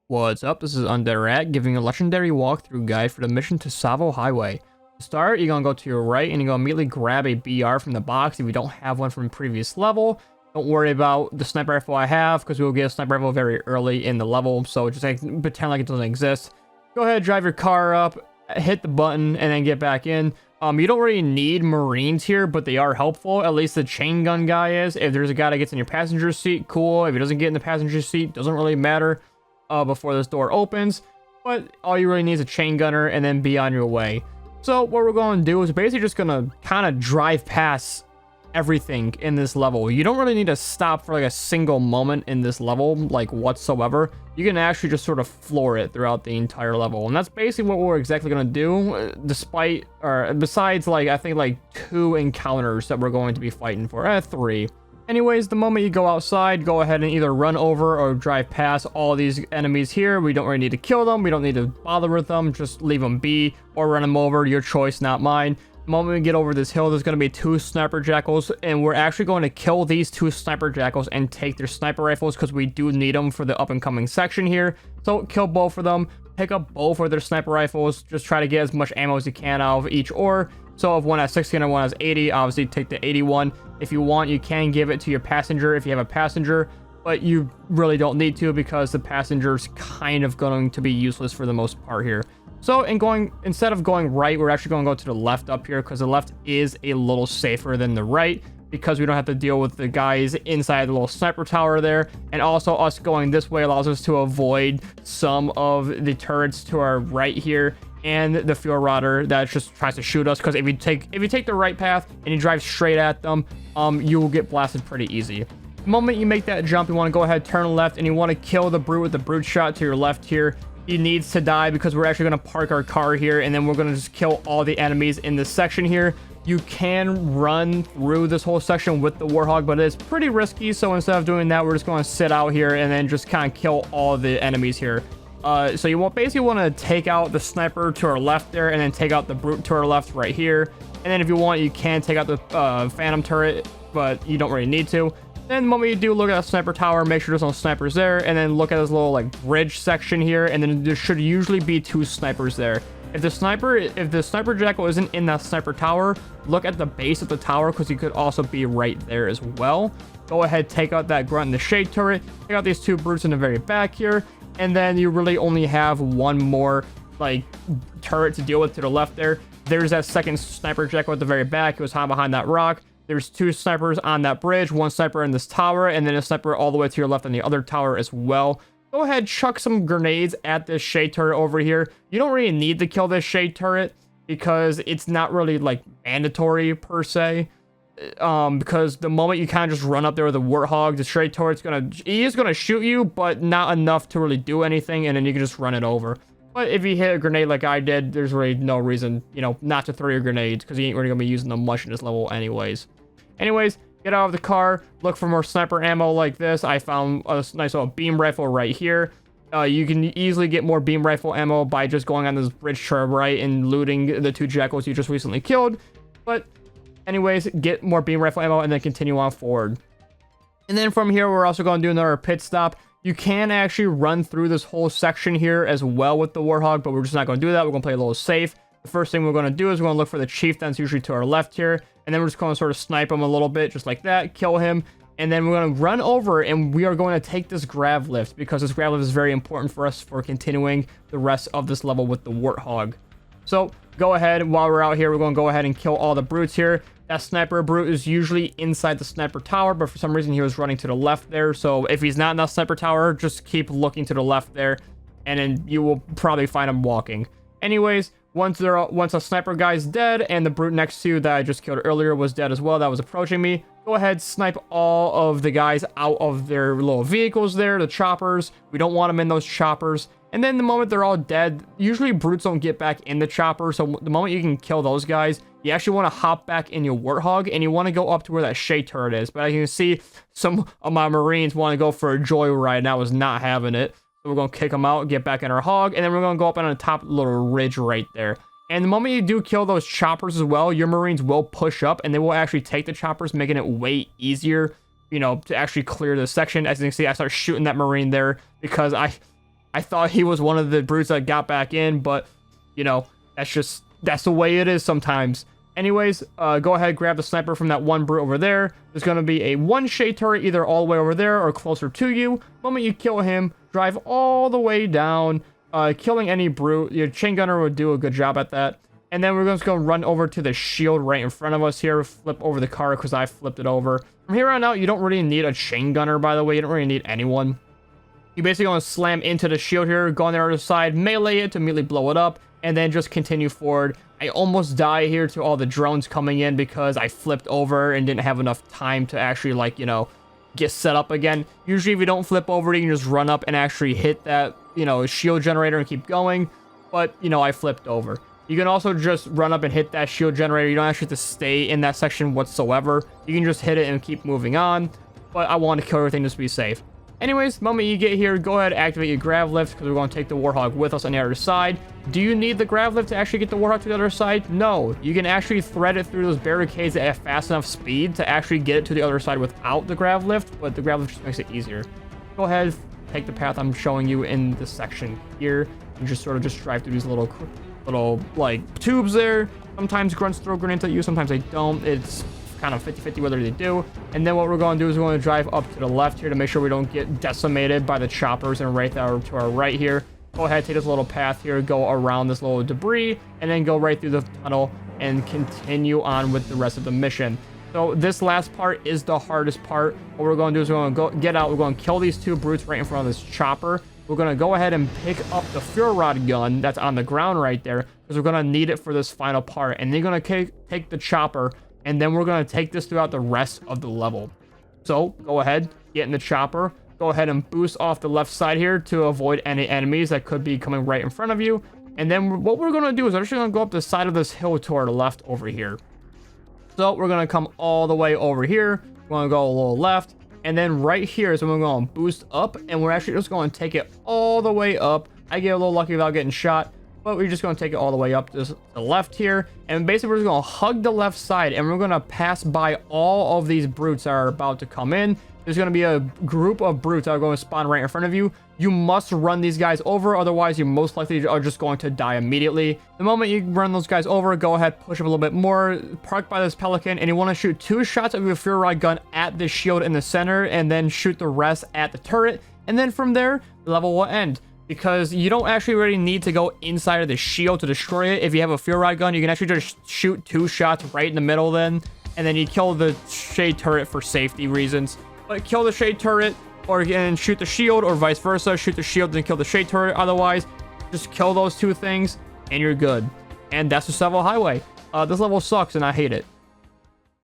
What's up? This is Undead Rat giving a legendary walkthrough guide for the mission to Tsavo Highway. To start, you're gonna go to your right and you're gonna immediately grab a BR from the box if you don't have one from the previous level. Don't worry about the sniper rifle I have because we'll get a sniper rifle very early in the level, so just pretend like it doesn't exist. Go ahead, drive your car up, hit the button, and then get back in. You don't really need Marines here, but they are helpful. At least the chain gun guy is. If there's a guy that gets in your passenger seat, cool. If he doesn't get in the passenger seat, doesn't really matter. Before this door opens, but all you really need is a chain gunner and then be on your way. So what we're going to do is basically just going to kind of drive past everything in this level. You don't really need to stop for like a single moment in this level, like whatsoever. You can actually just sort of floor it throughout the entire level, and that's basically what we're exactly going to do, besides like I think like 2 encounters that we're going to be fighting for. 3. Anyways, the moment you go outside, go ahead and either run over or drive past all these enemies here. We don't really need to kill them. We don't need to bother with them. Just leave them be or run them over. Your choice, not mine. The moment we get over this hill, there's going to be 2 sniper jackals, and we're actually going to kill these 2 sniper jackals and take their sniper rifles because we do need them for the up-and-coming section here. So kill both of them, pick up both of their sniper rifles, just try to get as much ammo as you can out of each ore. So if one has 60 and one has 80, obviously take the 81. If you want, you can give it to your passenger if you have a passenger, but you really don't need to because the passenger's kind of going to be useless for the most part here. So instead of going right, we're actually going to go to the left up here because the left is a little safer than the right because we don't have to deal with the guys inside the little sniper tower there. And also us going this way allows us to avoid some of the turrets to our right here and the fuel rodder that just tries to shoot us, because if you take the right path and you drive straight at them, you will get blasted pretty easy. The moment you make that jump, you want to go ahead, turn left, and you want to kill the brute with the brute shot to your left here. He needs to die because we're actually going to park our car here, and then we're going to just kill all the enemies in this section here. You can run through this whole section with the Warthog, but it's pretty risky, so instead of doing that, we're just going to sit out here and then just kind of kill all the enemies here. So you basically want to take out the sniper to our left there, and then take out the brute to our left right here. And then if you want, you can take out the phantom turret, but you don't really need to. Then the moment you do, look at the sniper tower, make sure there's no snipers there, and then look at this little like bridge section here, and then there should usually be 2 snipers there. If the sniper jackal isn't in that sniper tower, look at the base of the tower because he could also be right there as well. Go ahead, take out that grunt in the shade turret, take out these 2 brutes in the very back here, and then you really only have 1 more like turret to deal with to the left there. There's that second sniper jackal at the very back. It was hiding behind that rock. There's 2 snipers on that bridge, 1 sniper in this tower, and then a sniper all the way to your left on the other tower as well. Go ahead, chuck some grenades at this shade turret over here. You don't really need to kill this shade turret because it's not really like mandatory per se. Because the moment you kind of just run up there with a Warthog, the shade turret's he is gonna shoot you, but not enough to really do anything, and then you can just run it over. But if you hit a grenade like I did, there's really no reason, not to throw your grenades because you ain't really gonna be using them much in this level anyways. Get out of the car, look for more sniper ammo like this. I found a nice little beam rifle right here. You can easily get more beam rifle ammo by just going on this bridge to our right and looting the 2 jackals you just recently killed. But anyways, get more beam rifle ammo and then continue on forward. And then from here, we're also going to do another pit stop. You can actually run through this whole section here as well with the Warthog, but we're just not going to do that. We're going to play a little safe. The first thing we're going to do is we're going to look for the chieftains usually to our left here, and then we're just going to sort of snipe him a little bit just like that, kill him, and then we're going to run over and we are going to take this grav lift because this grav lift is very important for us for continuing the rest of this level with the Warthog. So go ahead, while we're out here, we're going to go ahead and kill all the brutes here. That sniper brute is usually inside the sniper tower, but for some reason he was running to the left there. So if he's not in that sniper tower, just keep looking to the left there, and then you will probably find him walking. Anyways, once a sniper guy's dead and the brute next to you that I just killed earlier was dead as well, that was approaching me, go ahead, snipe all of the guys out of their little vehicles there, the choppers. We don't want them in those choppers. And then the moment they're all dead, usually brutes don't get back in the chopper, so the moment you can kill those guys, you actually want to hop back in your Warthog, and you want to go up to where that shade turret is. But as you can see, some of my Marines want to go for a joyride, and I was not having it. So we're going to kick them out, get back in our hog, and then we're going to go up on the top little ridge right there. And the moment you do kill those choppers as well, your Marines will push up, and they will actually take the choppers, making it way easier, to actually clear this section. As you can see, I start shooting that Marine there because I I thought he was one of the brutes that got back in, but, you know, that's the way it is sometimes. Anyways, go ahead, grab the sniper from that one brute over there. There's going to be a one shade turret either all the way over there or closer to you. The moment you kill him, drive all the way down, killing any brute. Your chain gunner would do a good job at that. And then we're just going to run over to the shield right in front of us here. Flip over the car because I flipped it over. From here on out, you don't really need a chain gunner, by the way. You don't really need anyone. You basically going to slam into the shield here, go on the other side, melee it to immediately blow it up, and then just continue forward. I almost die here to all the drones coming in because I flipped over and didn't have enough time to actually, like, you know, get set up again. Usually if you don't flip over, you can just run up and actually hit that, you know, shield generator and keep going. But, you know, I flipped over. You can also just run up and hit that shield generator. You don't actually have to stay in that section whatsoever. You can just hit it and keep moving on. But I want to kill everything just to be safe. Anyways, the moment you get here, go ahead and activate your grav lift because we're going to take the Warthog with us on the other side. Do you need the grav lift to actually get the Warthog to the other side? No. You can actually thread it through those barricades at fast enough speed to actually get it to the other side without the grav lift, but the grav lift just makes it easier. Go ahead, take the path I'm showing you in this section here, and just sort of just drive through these little like tubes there. Sometimes grunts throw grenades at you, sometimes they don't. It's kind of 50-50 whether they do. And then what we're going to do is we're going to drive up to the left here to make sure we don't get decimated by the choppers, and right there to our right here. Go ahead, take this little path here, go around this little debris, and then go right through the tunnel and continue on with the rest of the mission. So this last part is the hardest part. What we're going to do is we're going to go get out. We're going to kill these two brutes right in front of this chopper. We're going to go ahead and pick up the fuel rod gun that's on the ground right there because we're going to need it for this final part. And then you're going to take the chopper, and then we're going to take this throughout the rest of the level. So go ahead, get in the chopper. Go ahead and boost off the left side here to avoid any enemies that could be coming right in front of you. And then what we're going to do is we're actually going to go up the side of this hill to our left over here. So we're going to come all the way over here. We're going to go a little left. And then right here is when we're going to boost up. And we're actually just going to take it all the way up. I get a little lucky without getting shot, but we're just going to take it all the way up to the left here. And basically we're just going to hug the left side. And we're going to pass by all of these brutes that are about to come in. There's going to be a group of brutes that are going to spawn right in front of you. You must run these guys over, otherwise you most likely are just going to die immediately. The moment you run those guys over, go ahead, push up a little bit more, park by this pelican, and you want to shoot 2 shots of your fuel rod gun at the shield in the center, and then shoot the rest at the turret. And then from there, the level will end. Because you don't actually really need to go inside of the shield to destroy it. If you have a fuel rod gun, you can actually just shoot 2 shots right in the middle then. And then you kill the shade turret for safety reasons. But kill the shade turret, or again, shoot the shield, or vice versa. Shoot the shield, then kill the shade turret. Otherwise, just kill those 2 things, and you're good. And that's the Tsavo Highway. This level sucks, and I hate it.